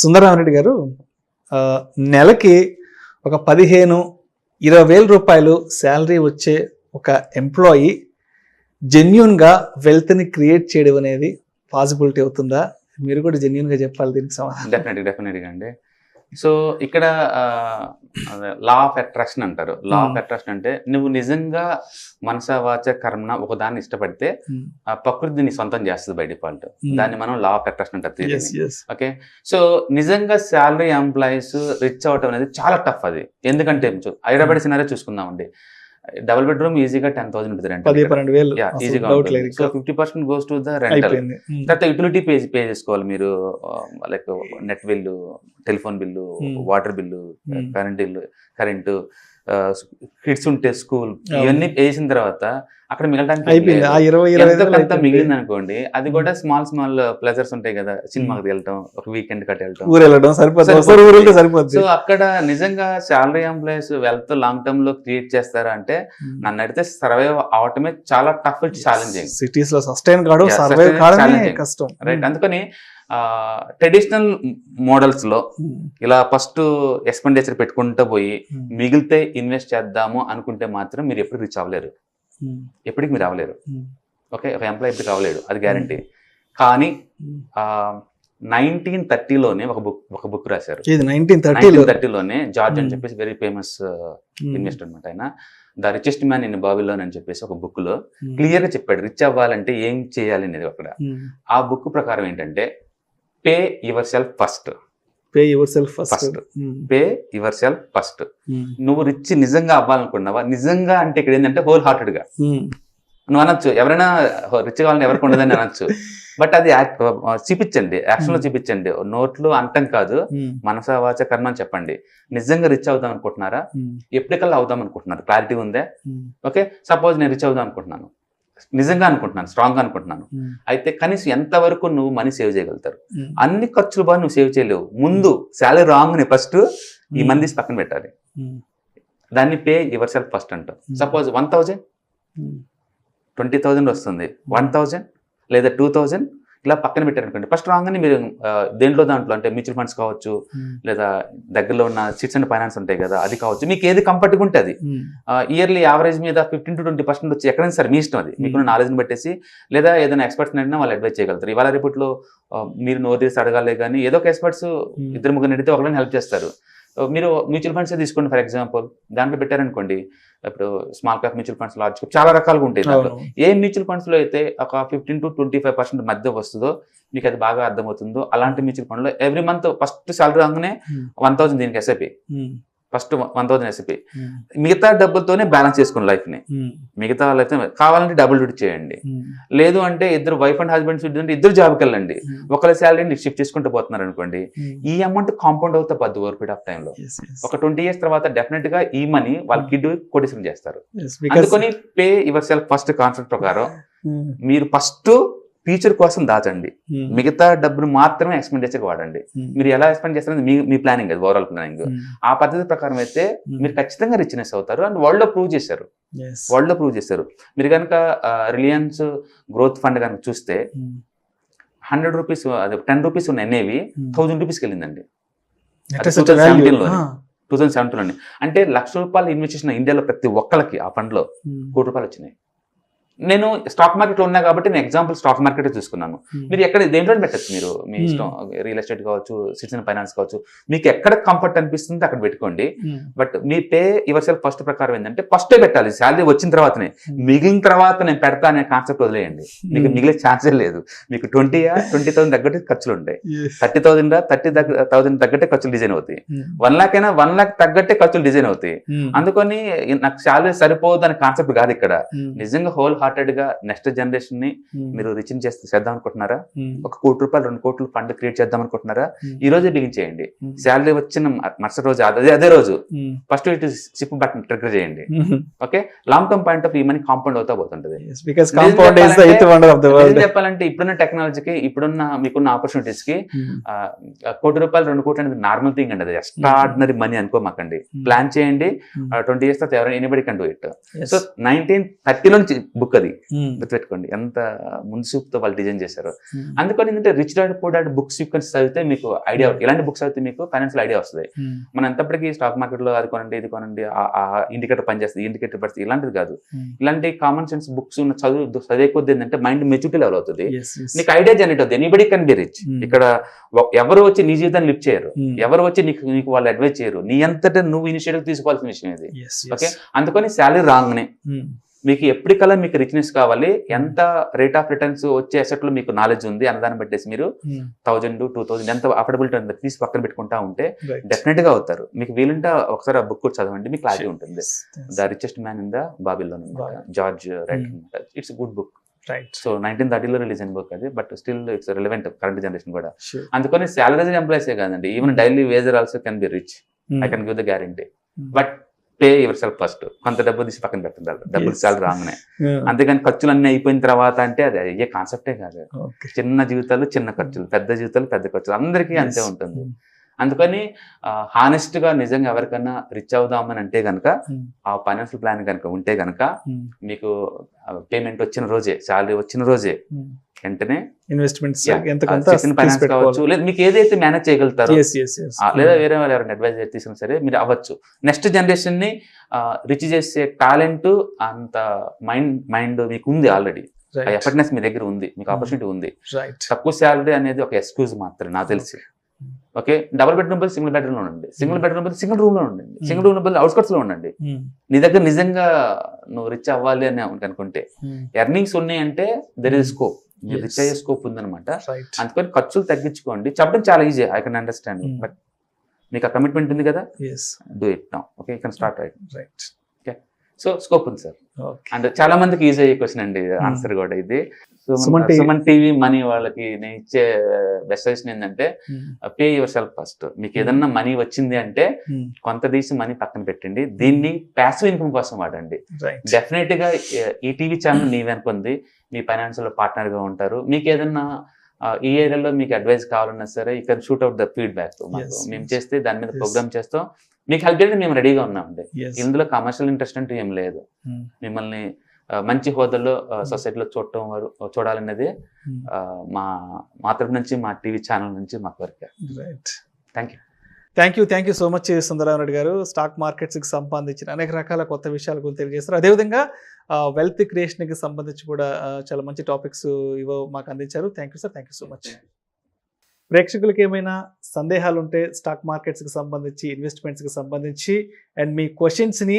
సుందరరామరెడ్డి గారు, నెలకి ఒక 15-20 రూపాయలు శాలరీ వచ్చే ఒక ఎంప్లాయీ జెన్యున్గా వెల్త్ని క్రియేట్ చేయడం అనేది పాసిబిలిటీ అవుతుందా? మీరు కూడా జెన్యున్గా చెప్పాలి దీనికి సమాధానం. డెఫినెట్గా అండి. సో ఇక్కడ లా ఆఫ్ అట్రాక్షన్ అంటారు. లా ఆఫ్ అట్రాక్షన్ అంటే నువ్వు నిజంగా మనస వాచ కర్మన ఒకదాన్ని ఇష్టపడితే ప్రకృతి నీ సొంతం చేస్తుంది బై డిఫాల్ట్. దాన్ని మనం లా ఆఫ్ అట్రాక్షన్ అంటారు. ఓకే, సో నిజంగా శాలరీ ఎంప్లాయీస్ రిచ్ అవటం అనేది చాలా టఫ్. అది ఎందుకంటే హైదరాబాద్ సినారీ చూసుకుందామండి. డబుల్ బెడ్రూమ్ ఈజీగా 10,000 ఉంటుంది రెంట్, ఈజీగా ఉంటుంది. So 50% goes to the rental. తర్వాత యూటిలిటీ పే చేసుకోవాలి మీరు, like net bill, telephone bill, water bill, current, kids ఉంటే స్కూల్, ఇవన్నీ వేసిన తర్వాత అక్కడ మిగలడానికి ఎంత మిగిలింది అనుకోండి, అది కూడా స్మాల్ ప్లెజర్స్ ఉంటాయి కదా, సినిమాకి వెళ్ళటం, ఒక వీకెండ్ కట్ వెళ్ళటం సరిపోతుంది. సో అక్కడ నిజంగా salary employees wealth long term లో క్రియేట్ చేస్తారా అంటే నన్ను అడిగితే సర్వైవ్ అవటమే చాలా టఫ్, ఛాలెంజింగ్. సిటీస్ లో సస్టైన్ కావడం కష్టం, రైట్. అందుకని ట్రెడిషనల్ మోడల్స్ లో ఇలా ఫస్ట్ ఎక్స్పెండిచర్ పెట్టుకుంటూ పోయి మిగిలితే ఇన్వెస్ట్ చేద్దాము అనుకుంటే మాత్రం మీరు ఎప్పుడు రీచ్ అవ్వలేరు, ఎప్పటికి మీరు అవ్వలేరు. ఓకే, ఒక ఎంప్లాయీ ఎప్పటికి అవ్వలేడు, అది గ్యారంటీ. కానీ 1930లోనే ఒక బుక్ రాశారు. 1930లోనే జార్జ్ అని చెప్పేసి వెరీ ఫేమస్ ఇన్వెస్టర్ అనమాట. ఆయన the richest man in Babylon అని చెప్పేసి ఒక బుక్ లో క్లియర్ గా చెప్పాడు రిచ్ అవ్వాలంటే ఏం చేయాలి అనేది. అక్కడ ఆ బుక్ ప్రకారం ఏంటంటే పే యువర్ సెల్ఫ్ ఫస్ట్. నువ్వు రిచ్ నిజంగా అవ్వాలనుకున్నావా? నిజంగా అంటే ఇక్కడ ఏంటంటే హోల్ హార్టెడ్ గా నువ్వు అనొచ్చు, ఎవరైనా రిచ్ కావాలని ఎవరికి ఉండదని అనొచ్చు. బట్ అది చూపించండి, యాక్షన్ లో చూపించండి, నోట్లో అంటం కాదు, మనస వాచ కర్మ అని చెప్పండి. నిజంగా రిచ్ అవుదాం అనుకుంటున్నారా? ఎప్పటికల్లా అవుదాం అనుకుంటున్నారు? క్లారిటీ ఉందే? ఓకే, సపోజ్ నేను రిచ్ అవుదాం అనుకుంటున్నాను, నిజంగా అనుకుంటున్నాను, స్ట్రాంగ్ గా అనుకుంటున్నాను. అయితే కనీసం ఎంతవరకు నువ్వు మనీ సేవ్ చేయగలుగుతారు? అన్ని ఖర్చులు బాగా నువ్వు సేవ్ చేయలేవు. ముందు శాలరీ రాంగ్ ని ఫస్ట్ ఈ మంది పక్కన పెట్టాలి. దాన్ని పే యువర్ సెల్ఫ్ ఫస్ట్ అంటాం. సపోజ్ 1,000, 20,000 వస్తుంది, 1,000 లేదా 2,000 ఇలా పక్కన పెట్టారనుకోండి. ఫస్ట్ రాగానే మీరు దాంట్లో అంటే మ్యూచువల్ ఫండ్స్ కావచ్చు, లేదా దగ్గరలో ఉన్న చిట్స్ అండ్ ఫైనాన్స్ ఉంటాయి కదా, అది కావచ్చు, మీకు ఏది కంఫర్ట్గా ఉంటే అది. ఇయర్లీ యావరేజ్ మీద 15 to 20% వచ్చి ఎక్కడైనా సరే మీ ఇష్టం, అది మీకున్న నాలెడ్జ్ని బట్టేసి, లేదా ఏదైనా ఎక్స్పర్ట్స్ అడిగినా వాళ్ళు అడ్వైజ్ చేయగలుగుతారు. ఇవాళ రేపట్లో మీరు నోరు తీసి అడగాలి కానీ ఏదో ఒక ఎక్స్పర్ట్స్ 2-3 అడిగితే ఒకరిని హెల్ప్ చేస్తారు. మీరు మ్యూచువల్ ఫండ్స్ తీసుకోండి ఫర్ ఎగ్జాంపుల్, దాంట్లో పెట్టారనుకోండి, ఇప్పుడు small cap mutual funds, large cap చాలా రకాలుగా ఉంటాయి. దాంట్లో ఏ మ్యూచువల్ ఫండ్స్ లో అయితే ఒక 15 to 25% మధ్య వస్తుందో, మీకు అది బాగా అర్థమవుతుందో, అలాంటి మ్యూచువల్ ఫండ్ లో ఎవ్రీ మంత్ ఫస్ట్ సాలరీ రాగానే 1,000 దీనికి ఎస్ఐపి, ఫస్ట్ 1,000 ఎస్ఐపి. మిగతా డబ్బులతోనే బ్యాలెన్స్ చేసుకోండి లైఫ్ ని. మిగతా లైఫ్ కావాలంటే డబుల్ డ్యూటీ చేయండి. లేదు అంటే ఇద్దరు వైఫ్ అండ్ హస్బెండ్స్ ఇద్దరు జాబ్కి వెళ్ళండి. ఒకరి శాలరీని షిఫ్ట్ చేసుకుంటూ పోతున్నారు అనుకోండి, ఈ అమౌంట్ కాంపౌండ్ అవుతా పద్దు ఓవర్ పీరియడ్ ఆఫ్ టైమ్ లో. ఒక 20 years తర్వాత డెఫినెట్ గా ఈ మనీ వాళ్ళ కిడ్ కోటేషన్ చేస్తారు. అందుకని pay yourself first concept ప్రకారం మీరు ఫస్ట్ ఫ్యూచర్ కోసం దాచండి, మిగతా డబ్బును మాత్రమే ఎక్స్పెండిచర్ వాడండి. మీరు ఎలా ఎక్స్పెండ్ చేస్తారని మీ ప్లానింగ్, అది ఓవరాల్ ప్లానింగ్. ఆ పద్ధతి ప్రకారం అయితే మీరు ఖచ్చితంగా రిచ్నెస్ అవుతారు. అండ్ వరల్డ్ లో ప్రూవ్ చేశారు. మీరు కనుక రిలయన్స్ గ్రోత్ ఫండ్ కనుక చూస్తే 100 రూపీస్, అదే 10 రూపీస్ ఉన్న ఎన్ఏవి 1000 రూపీస్కి వెళ్ళిందండి 2017లోనే. అంటే ₹1,00,000 ఇన్వెస్ట్ చేసిన ఇండియాలో ప్రతి ఒక్కరికి ఆ ఫండ్ లో ₹1,00,00,000 వచ్చినాయి. నేను స్టాక్ మార్కెట్ లో ఉన్నా కాబట్టి నేను ఎగ్జాంపుల్ స్టాక్ మార్కెట్ చూసుకున్నాను. మీరు ఎక్కడ దేంట్లో పెట్టచ్చు, మీరు మీ ఇష్టం, రియల్ ఎస్టేట్ కావచ్చు, సిటిజన్ ఫైనాన్స్ కావచ్చు, మీకు ఎక్కడ కంఫర్ట్ అనిపిస్తుంది అక్కడ పెట్టుకోండి. But me pay yourself first ప్రకారం ఏంటంటే ఫస్టే పెట్టాలి, శాలరీ వచ్చిన తర్వాతనే. మిగిలిన తర్వాత నేను పెడతా అనే కాన్సెప్ట్ వదిలేయండి, మీకు మిగిలే ఛాన్సే లేదు. మీకు 20,000 తగ్గట్టు ఖర్చులు ఉంటాయి, 30,000 తగ్గట్టే ఖర్చులు డిజైన్ అవుతాయి, 1,00,000 అయినా 1,00,000 తగ్గట్టే ఖర్చులు డిజైన్ అవుతాయి. అందుకని నాకు శాలరీ సరిపోదు అనే కాన్సెప్ట్ కాదు ఇక్కడ. నిజంగా హోల్ హార్టెడ్ గా నెక్స్ట్ జనరేషన్ ని మీరు రిచ్ చేద్దాం అనుకుంటున్నారా? ₹1,00,00,000 ₹2,00,00,000 ఫండ్ క్రియేట్ చేద్దాం అనుకుంటున్నారా? ఈ రోజే బిగిన్ చేయండి. శాలరీ వచ్చిన మరుసటి రోజు అదే రోజు ఫస్ట్ ఇటు సిప్ బటన్ ట్రిగర్ చేయండి. Okay, long term point of ఈ మనీ కాంపౌండ్ అవుతా పోతుంటది. చెప్పాలంటే ఇప్పుడున్న టెక్నాలజీకి, మీకున్న ఆపర్చునిటీస్ కి ₹1,00,00,000 ₹2,00,00,000 అనేది నార్మల్ థింగ్ అండి. అది ఎక్స్ట్రాడినరీ మనీ అనుకోమాకండి. ప్లాన్ చేయండి, 20 years తర్వాత ఎవరైనా anybody can do it. So 1930లో నుంచి బుక్ అది గుర్తుపెట్టుకోండి, ఎంత ముందు చూపుతో వాళ్ళు డిజైన్ చేశారు. అందుకని ఏంటంటే rich dad poor dad books చదివితే మీకు ఐడియా, ఇలాంటి బుక్స్ చదివితే మీకు ఫైనాన్షియల్ ఐడియా వస్తుంది. మనం ఎంతప్పటికీ స్టాక్ మార్కెట్ లో అది కొనండి ఇది కొనండి, ఆ ఇండికేటర్ పనిచేస్తుంది, ఇండికేటర్ పడుతుంది, ఇలాంటిది కాదు. ఇలాంటి కామన్ సెన్స్ బుక్స్ ఉన్న చదివే కొద్ది ఏంటంటే మైండ్ మెచ్యూరిటీ లెవెల్ అవుతుంది, నీకు ఐడియా జనరేట్ అవుతుంది. Anybody can be rich. ఇక్కడ ఎవరు వచ్చి నీ జీవితాన్ని లిఫ్ట్ చేయరు, ఎవరు వచ్చి నీకు వాళ్ళు అడ్వైజ్ చేయరు, నీ అంతటా నువ్వు ఇనిషియేటివ్ తీసుకోవాల్సిన విషయం ఇది. ఓకే, అందుకని శాలరీ రాంగ్నే. మీకు ఎప్పటికల్లా మీకు రిచ్నెస్ కావాలి, ఎంత రేట్ ఆఫ్ రిటర్న్స్ వచ్చే అసెట్ లో మీకు నాలెడ్జ్ ఉంది అన్నదాన్ని బట్టేసి మీరు 1000 2000 ఎంత అఫోర్డబిలిటీ ఉందో తీసి పక్కన పెట్టుకుంటా ఉంటే డెఫినెట్ గా అవుతారు. మీకు వీలుంటే ఒకసారి ఆ బుక్ కూడా చదవండి, మీకు క్లారిటీ ఉంటుంది. The richest man in the Babylon, George Wright. It's good book. So 1930లో రిలీజ్ అయిన బుక్ అది, but still it's relevant current generation కూడా. అందుకని శాలరీస్ ఎంప్లాయీసే కాదండి, even daily wager also can be rich. I can give the guarantee. But pay yourself first. కొంత డబ్బు తీసి పక్కన పెట్టాలి, డబ్బులు చాలా రాగానే. అంతేగాని ఖర్చులు అన్ని అయిపోయిన తర్వాత అంటే అది అయ్యే కాన్సెప్టే కాదు. చిన్న జీవితాలు చిన్న ఖర్చులు, పెద్ద జీవితాలు పెద్ద ఖర్చులు, అందరికీ అంతే ఉంటుంది. అందుకని హానెస్ట్ గా నిజంగా ఎవరికైనా రిచ్ అవుదామని అంటే గనక ఆ ఫైనాన్షియల్ ప్లాన్ కనుక ఉంటే గనక మీకు పేమెంట్ వచ్చిన రోజే, శాలరీ వచ్చిన రోజే వెంటనే ఇన్వెస్ట్మెంట్స్ ఫైనాన్స్ కావచ్చు, లేదా మీకు ఏదైతే మేనేజ్ చేయగలుగుతారో, లేదా వేరే వాళ్ళు ఎవరైనా అడ్వైజ్ తీసుకున్నా సరే మీరు అవ్వచ్చు. నెక్స్ట్ జనరేషన్ ని రిచ్ చేసే టాలెంట్ అంత మైండ్ మీకు ఉంది ఆల్రెడీ, ఎఫర్ట్నెస్ మీ దగ్గర ఉంది, మీకు ఆపర్చునిటీ ఉంది. తక్కువ శాలరీ అనేది ఒక ఎక్స్క్యూజ్ మాత్రమే నాకు తెలిసి. ఓకే, డబుల్ బెడ్రూమ్ బదులు సింగిల్ బెడ్రూమ్ లో ఉండండి, సింగిల్ బెడ్రూమ్ బదులు సింగిల్ రూమ్ లో ఉండండి, సింగిల్ రూమ్ బదులు అవుట్స్కట్స్ లో ఉండండి. నీ దగ్గర నిజంగా నువ్వు రిచ్ అవ్వాలి అని అనుకుంటే, ఎర్నింగ్స్ ఉన్నాయంటే దెర్ ఇస్ స్కోప్, మీరు రిచ్ అయ్యే స్కోప్ ఉందన్నమాట. అందుకని ఖర్చులు తగ్గించుకోండి. చెప్పడం చాలా easy, I can understand, but మీకు ఆ కమిట్మెంట్ ఉంది కదా, do it now. Okay, you can start right. Okay, so scope ఉంది సార్. అండ్ చాలా మందికి ఈజీ అయ్యే క్వశ్చన్ అండి ఆన్సర్ కూడా ఇది. సుమన్ టీవీ మనీ వాళ్ళకి నేను ఇచ్చే బెస్ట్ సజెషన్ ఏంటంటే, పే యువర్ సెల్ఫ్ ఫస్ట్. మీకు ఏదన్నా మనీ వచ్చింది అంటే కొంత తీసి మనీ పక్కన పెట్టండి, దీన్ని ప్యాసివ్ ఇన్కమ్ కోసం వాడండి. డెఫినెట్ గా ఈ టీవీ ఛానల్ నీ వెనుకుంది, మీ ఫైనాన్షియల్ పార్ట్నర్ గా ఉంటారు. మీకు ఏదన్నా ఈ ఏరియాలో మీకు అడ్వైస్ కావాలన్నా సరే you can shoot out the feedback. మేము చేస్తే దాని మీద ప్రోగ్రామ్ చేస్తాం, మీకు హెల్ప్ చేయడానికి మేము రెడీగా ఉన్నామండి. ఇందులో కమర్షియల్ ఇంట్రెస్ట్ అంటూ ఏం లేదు. మిమ్మల్ని మంచి హోదాలో సొసైటీలో చూడాలనేది మా తరపు నుంచి, మా టీవీ ఛానల్ నుంచి మాకు వరకు. Thank you so much Sundararam Reddy గారు. స్టాక్ మార్కెట్స్కి సంబంధించిన అనేక రకాల కొత్త విషయాల గురించి తెలియజేస్తారు. అదేవిధంగా వెల్త్ క్రియేషన్కి సంబంధించి కూడా చాలా మంచి టాపిక్స్ మాకు అందించారు. Thank you sir, thank you so much. ప్రేక్షకులకి ఏమైనా సందేహాలు ఉంటే స్టాక్ మార్కెట్స్కి సంబంధించి, ఇన్వెస్ట్మెంట్స్కి సంబంధించి అండ్ మీ క్వశ్చన్స్ని